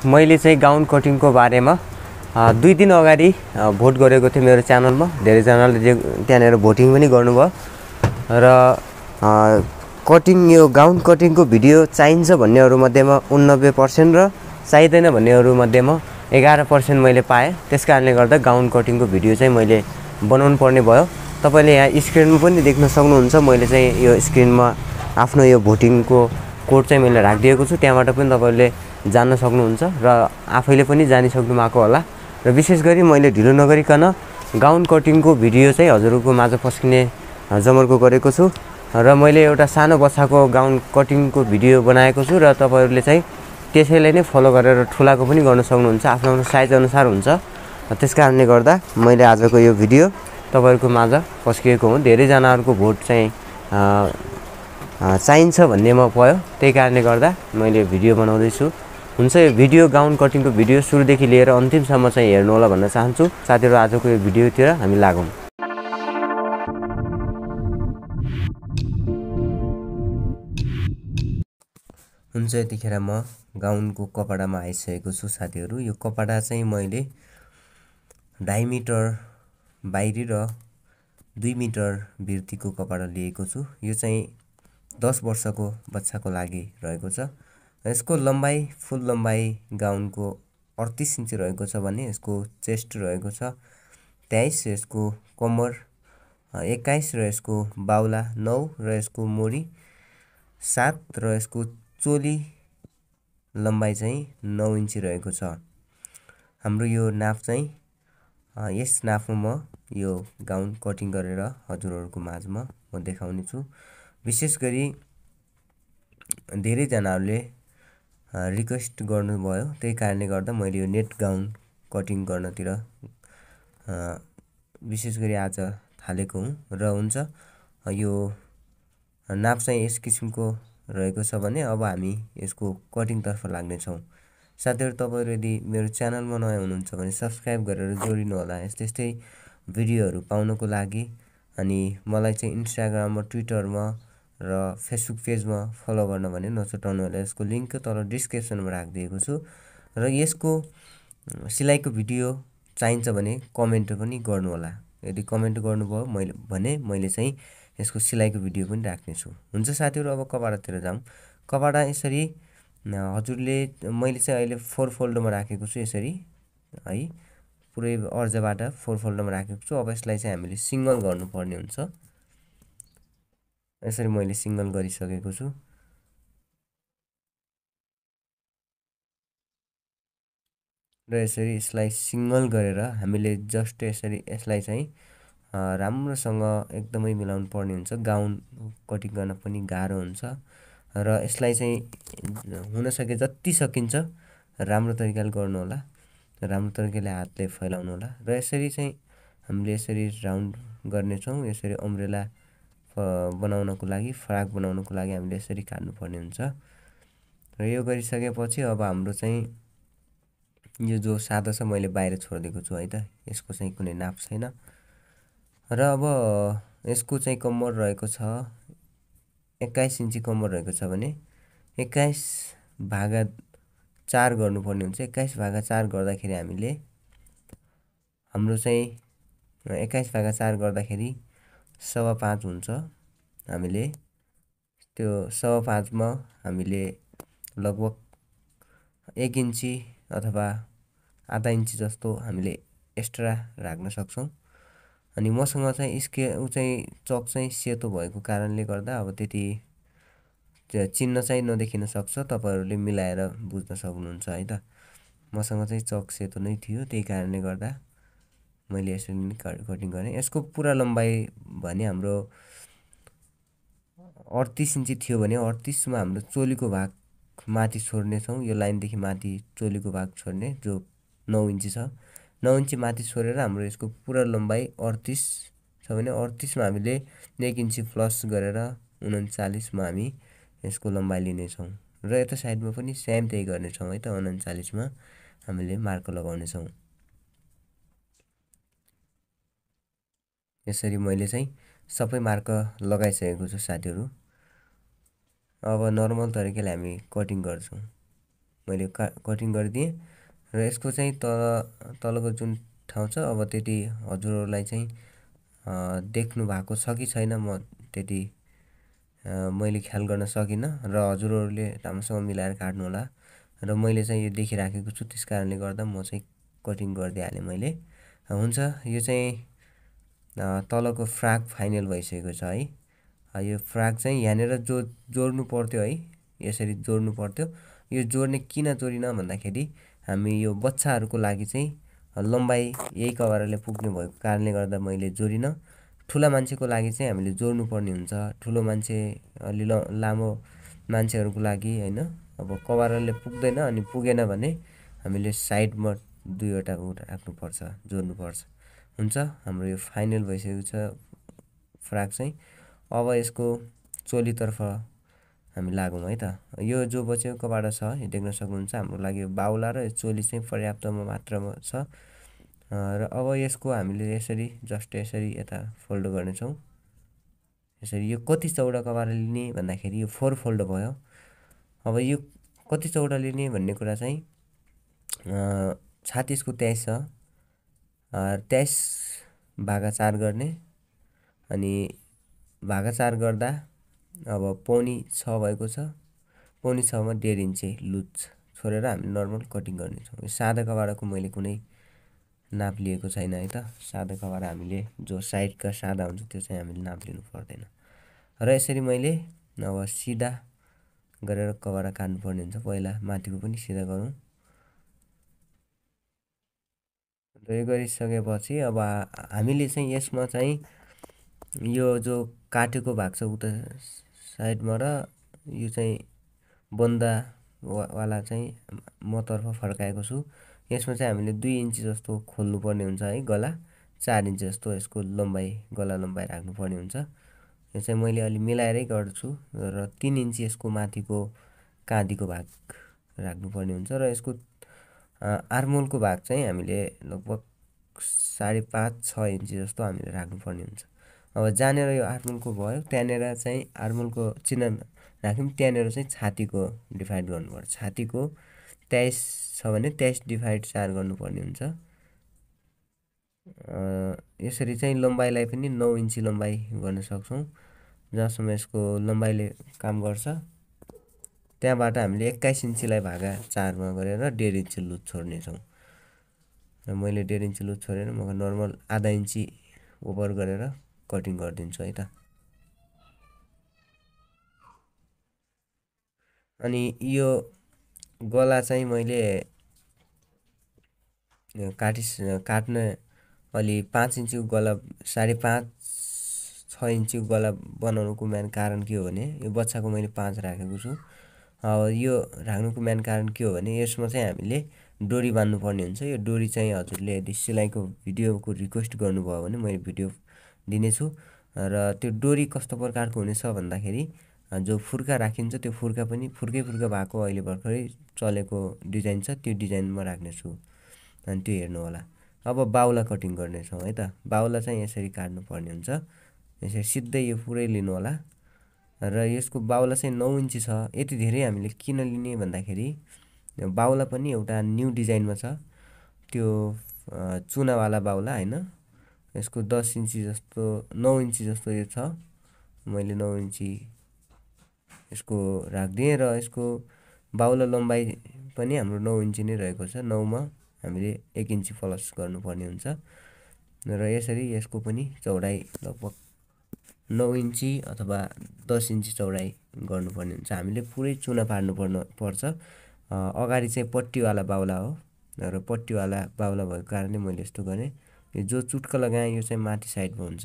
मैले चाहिँ गाउन कटिङको बारेमा 2 दिन अगाडि भोट गरेको थिएँ मेरो च्यानलमा। धेरैजनाले त्यहाँनिर भोटिङ पनि गर्नुभयो र कटिङ यो गाउन कटिङको भिडियो चाहिन्छ भन्नेहरू मध्येमा 89% र चाहिँदैन भन्नेहरू मध्येमा 11% मैले पाएँ। त्यसकारणले गर्दा गाउन कटिङको भिडियो चाहिँ मैले बनाउनु पर्ने भयो। तपाईले यहाँ स्क्रिनमा पनि देख्न सक्नुहुन्छ। मैले चाहिँ यो स्क्रिनमा आफ्नो यो भोटिङको कोड चाहिँ मैले राखिदिएको छु। त्यहाँबाट पनि तपाईले जान्न सक्नुहुन्छ र आफैले पनि जानिसक्नु भएको होला। र विशेष गरी मैले ढिलो नगरिकन गाउन कटिङको भिडियो चाहिँ हजुरहरूको माझ पस्किने जमर्को गरेको छु र मैले एउटा सानो बच्चाको गाउन कटिङको भिडियो बनाएको छु र तपाईहरुले चाहिँ त्यसैले नै फलो गरेर ठुलाको पनि गर्न सक्नुहुन्छ। आफ्नो आफ्नो साइज अनुसार हुन्छ। त्यसकारणले गर्दा मैले आजको यो भिडियो तपाईहरुको माझ पस्किएको हुँ। धेरै जनाहरुको भोट चाहिँ चाहिन्छ भन्नेमा भयो। त्यही कारणले गर्दा मैले भिडियो बनाउँदै छु। हुन्छ, यो भिडियो गाउन कटिङको भिडियो सुरुदेखि लिएर अन्तिमसम्म चाहिँ हेर्नु होला भन्न चाहन्छु। साथीहरु, आजको यो भिडियोतिर हामी लागौं। हुन्छ, यतिखेर म गाउनको कपडामा आइसकेको छु साथीहरु। यो कपडा चाहिँ मैले 2.5 मिटर बाहिरी र 2 मिटर भित्तिको कपडा लिएको छु। यो चाहिँ 10 वर्षको बच्चाको लागि रहेको छ। यसको लम्बाई फुल लम्बाई गाउनको 38 इन्च रहेको छ भने यसको चेस्ट रहेको छ 23, यसको कमर 21 र यसको बाउला 9 र यसको मोरी 7 र यसको चोली लम्बाई चाहिँ 9 इन्च रहेको छ। हाम्रो यो नाप चाहिँ यस नापमा म यो गाउन कटिङ गरेर हजुरहरुको माझमा म देखाउने छु। विशेष गरी धेरै जनाहरुले रिक्वेस्ट गर्नुभयो। त्यही कारणले गर्दा मैले यो नेट गाउन कटिङ गर्नतिर विशेष गरी आज थालेको हुँ। र हुन्छ, यो नाप चाहिँ यस किसिमको रहेको छ भने अब हामी यसको कटिङ तर्फ लाग्ने छौं। साथीहरु, तपाईहरु यदि मेरो च्यानलमा नयाँ हुनुहुन्छ भने सब्स्क्राइब गरेर जोडिनु होला यस्तै भिडियोहरु पाउनको लागि। अनि मलाई चाहिँ इन्स्टाग्राम र ट्विटरमा र फेसबुक पेजमा फलो गर्न भने नछुटाउनु होला। यसको लिंक तल डिस्क्रिप्सनमा राखिदिएको छु। र यसको सिलाइको भिडियो चाहिन्छ भने कमेन्ट पनि गर्नु होला। यदि कमेन्ट गर्नुभयो भने मैले चाहिँ यसको सिलाइको भिडियो पनि राख्ने छु। हुन्छ साथीहरु, अब कपडातिर जाउँ। कपडा यसरी हजुरले मैले चाहिँ अहिले 4 फोल्डमा राखेको छु। यसरी है पुरै अर्जाबाट 4 फोल्डमा राखेको छु। अब यसलाई चाहिँ हामीले सिंगल गर्नुपर्ने हुन्छ। यसरी मैले सिंगल गरिसकेको छु। र यसरी यसलाई सिंगल गरेर हामीले जस्ट यसरी यसलाई चाहिँ राम्रोसँग एकदमै मिलाउनु पर्ने हुन्छ। गाउन कटिङ गर्न पनि गाह्रो हुन्छ र यसलाई चाहिँ हुन सके जति सकिन्छ राम्रो तरिकाले गर्नु होला। राम्रो तरिकाले हातले फैलाउनु होला। र यसरी चाहिँ हामीले यसरी राउन्ड गर्ने छौं। यसरी अम्ब्रेला बनाउनको लागि, फ्रक बनाउनको लागि हामीले यसरी काट्नु पर्ने हुन्छ। र यो गरिसकेपछि अब हाम्रो चाहिँ यो जो सादा छ मैले बाहिर छोड्दिएको छु है त। यसको चाहिँ कुनै नाप छैन। र अब यसको चाहिँ कम्मर रहेको छ 21 इन्ची कम्मर रहेको छ भने 21/4 गर्नुपर्ने हुन्छ। 21/4 गर्दाखेरि हामीले हाम्रो चाहिँ 21/4 गर्दाखेरि 5.25 हुन्छ। हामीले त्यो 5.25 मा हामीले लगभग 1 इन्ची अथवा आधा इन्ची जस्तो हामीले एक्स्ट्रा राख्न सक्छौं। अनि मसँग चाहिँ चाहिँ चक चाहिँ सेतो भएको कारणले गर्दा अब त्यति चिन्ह चाहिँ नदेखिन सक्छ। तपाईहरुले मिलाएर बुझ्न सक्नुहुन्छ है त। मसँग चाहिँ चक सेतो नै थियो। त्यही कारणले गर्दा मैले यसरी नै कटिङ गरे। यसको पूरा लम्बाई भने हाम्रो 38 इन्ची थियो भने 38 मा हाम्रो चोलीको भाग माथि छोड्ने छौं। यो लाइनदेखि माथि चोलीको भाग छोड्ने जो 9 इन्ची छ। 9 इन्ची माथि छोडेर हाम्रो यसको पूरा लम्बाई 38 छ भने 38 मा हामीले 1 इन्ची प्लस गरेर 39 मा हामी यसको लम्बाई लिने छौं। र यता साइडमा पनि सेम त्यही गर्ने छौं है त। 39 मा हामीले मार्क लगाउने छौं। यसरी मैले चाहिँ सबै मार्क लगाइसकेको छु साथीहरु। अब नर्मल तरिकाले हामी कटिङ गर्छौं। मैले कटिङ गरिदिएँ र यसको चाहिँ तलको जुन ठाउँ छ अब त्यति हजुरहरूलाई चाहिँ देख्नु भएको छ कि छैन म त्यति मैले ख्याल गर्न सकिनँ र हजुरहरूले राम्रोसँग मिलाएर काट्नु होला र मैले चाहिँ यो देखिराखेको छु त्यस कारणले गर्दा म चाहिँ कटिङ गरिदिइहालेँ मैले। हुन्छ यो चाहिँ तलको फ्राक फाइनल भइसकेको छ है। यो फ्राक चाहिँ यहाँनिर जोड्नु पर्थ्यो है, यसरी जोड्नु पर्थ्यो। यो जोड्ने किन जोडिन भन्दाखेरि हामी यो बच्चाहरूको लागि चाहिँ लम्बाइ यही कभरले पुग्ने भएको कारणले गर्दा मैले जोडिनँ। ठुला मान्छेको लागि चाहिँ हामीले जोड्नु पर्ने हुन्छ। ठुलो मान्छे अलि लामो मान्छेहरूको लागि हैन, अब कभरले पुग्दैन अनि पुगेन भने हामीले साइडमा दुईवटा राख्नुपर्छ, जोड्नुपर्छ। हुन्छ हाम्रो यो फाइनल भइसकेको छ फ्राक चाहिँ। अब यसको चोलीतर्फ हामी लागौँ है त। यो जो बचेको कपडा छ यो देख्न सक्नुहुन्छ हाम्रो लागि बाउला र चोली चाहिँ पर्याप्त मात्रामा छ। र अब यसको हामीले यसरी जस्ट यसरी यता फोल्ड गर्नेछौँ। यसरी यो कति चौडा कपडा लिने भन्दाखेरि यो 4 फोल्ड भयो। अब यो कति चौडा लिने भन्ने कुरा चाहिँ छाती यसको 23 छ, 23 भागा 4 गर्ने अनि भागा 4 गर्दा अब पौनी 6 भएको छ। पौनी 6 मा 1.5 इन्ची लुज छोडेर हामीले नर्मल कटिङ गर्नेछौँ। यो सादा कपडाको मैले कुनै नाप लिएको छैन है त। सादा कपडा हामीले जो साइडका सादा हुन्छ त्यो चाहिँ हामीले नाप लिनु पर्दैन। र यसरी मैले अब सिधा गरेर कपडा काट्नु पर्ने हुन्छ। पहिला माथिको पनि सिधा गरौँ। र यो गरिसकेपछि अब हामीले चाहिँ यसमा चाहिँ यो जो काटेको भाग छ उता साइडमा र यो चाहिँ बन्दा वाला चाहिँ मतर्फ फर्काएको छु। यसमा चाहिँ हामीले 2 इन्ची जस्तो खोल्नु पर्ने हुन्छ है। गला 4 इन्ची जस्तो यसको लम्बाइ गला लम्बाइ राख्नु पर्ने हुन्छ। यो चाहिँ मैले अलि मिलाएरै गर्छु र 3 इन्ची यसको माथिको काँधीको भाग राख्नु पर्ने हुन्छ। र यसको आर्मोलको भाग चाहिँ हामीले लगभग 5.5-6 इन्ची जस्तो हामीले राख्नु पर्ने हुन्छ। अब जहाँनिर यो आर्मोलको भयो त्यहाँनिर चाहिँ आर्मोलको चिन्ह राख्यौँ, त्यहाँनिर चाहिँ छातीको डिभाइड गर्नुपर्छ। छातीको 23 छ भने 23/4 गर्नुपर्ने हुन्छ। यसरी चाहिँ लम्बाइलाई पनि 9 इन्ची लम्बाइ गर्न सक्छौँ। जहाँसम्म यसको लम्बाइले काम गर्छ त्यहाँबाट हामीले 21 इन्चीलाई भागा 4 मा गरेर 1.5 इन्ची लुज छोड्नेछौँ। र मैले 1.5 इन्ची लुज छोडेर म नर्मल आधा इन्ची ओभर गरेर कटिङ गरिदिन्छु है त। अनि यो गला चाहिँ मैले काट्न अलि 5 इन्चीको गला 5.5-6 इन्चीको गला बनाउनुको मेन कारण के हो भने यो बच्चाको मैले 5 राखेको छु। अब यो राख्नुको मेन कारण के हो भने यसमा चाहिँ हामीले डोरी बान्नु पर्ने हुन्छ। यो डोरी चाहिँ हजुरले यदि सिलाइको भिडियोको रिक्वेस्ट गर्नुभयो भने मैले भिडियो दिनेछु। र त्यो डोरी कस्तो प्रकारको हुनेछ भन्दाखेरि जो फुर्का राखिन्छ त्यो फुर्का पनि फुर्कै भएको अहिले भर्खरै चलेको डिजाइन छ त्यो डिजाइनमा राख्नेछु, अनि त्यो हेर्नु होला। अब बाउला कटिङ गर्नेछौँ है त। बाउला चाहिँ यसरी काट्नु पर्ने हुन्छ। यसरी सिधै यो पुरै लिनु होला र यसको बाउला चाहिँ 9 इन्ची छ। यति धेरै हामीले किन लिने भन्दाखेरि बाउला पनि एउटा न्यू डिजाइनमा छ, त्यो चुनावाला बाउला हैन। यसको 10 इन्ची जस्तो 9 इन्ची जस्तो यो छ। मैले 9 इन्ची यसको राख्दिएँ र यसको बाउला लम्बाइ पनि हाम्रो 9 इन्ची नै रहेको छ। 9 मा हामीले 1 इन्ची प्लस गर्नुपर्ने हुन्छ। र यसरी यसको पनि चौडाइ लगभग 9 इन्ची अथवा 10 इन्ची चौडाइ गर्नुपर्ने हुन्छ। हामीले पुरै चुना पर्छ। अगाडि चाहिँ पट्टीवाला बाउला हो र पट्टीवाला बाउला भएको कारणले मैले यस्तो गरेँ। यो जो चुट्का लगाएँ यो चाहिँ माथि साइडमा हुन्छ,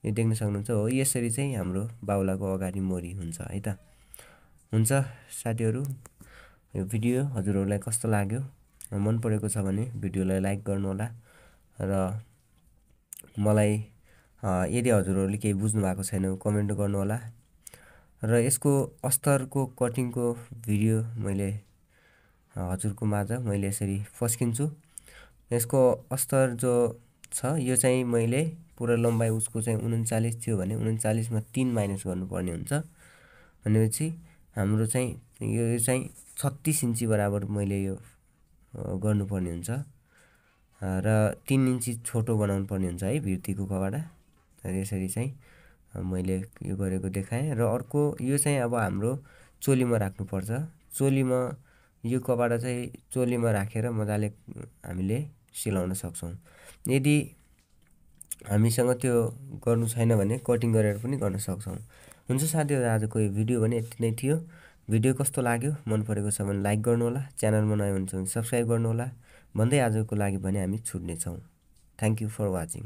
यो देख्न सक्नुहुन्छ हो। यसरी चाहिँ हाम्रो बाउलाको अगाडि मोरी हुन्छ है त। हुन्छ साथीहरू, यो भिडियो हजुरहरूलाई कस्तो लाग्यो? मन परेको छ भने भिडियोलाई लाइक गर्नुहोला र मलाई यदि हजुरहरूले केही बुझ्नु भएको छैन कमेन्ट गर्नुहोला। र यसको अस्तरको कटिङको भिडियो मैले हजुरको माझ मैले यसरी फस्किन्छु। यसको अस्तर जो छ यो चाहिँ मैले पुरा लम्बाइ उसको चाहिँ 39 थियो भने 39 मा 3 माइनस गर्नुपर्ने हुन्छ। भनेपछि हाम्रो चाहिँ यो चाहिँ 36 इन्ची बराबर मैले यो गर्नुपर्ने हुन्छ र 3 इन्ची छोटो बनाउनु पर्ने हुन्छ है भित्तिको कपडा। यसरी चाहिँ मैले यो गरेको देखाएँ। र अर्को यो चाहिँ अब हाम्रो चोलीमा राख्नुपर्छ। चोलीमा यो कपडा चाहिँ चोलीमा राखेर मजाले हामीले सिलाउन सक्छौँ। यदि हामीसँग त्यो गर्नु छैन भने कटिङ गरेर पनि गर्न सक्छौँ। हुन्छ साथीहरु, आजको यो भिडियो भने यति नै थियो। भिडियो कस्तो लाग्यो, मन परेको छ भने लाइक गर्नुहोला, च्यानलमा नयाँ हुनुहुन्छ भने सब्स्क्राइब गर्नुहोला भन्दै आजको लागि भने हामी छुट्नेछौँ। Thank you for watching.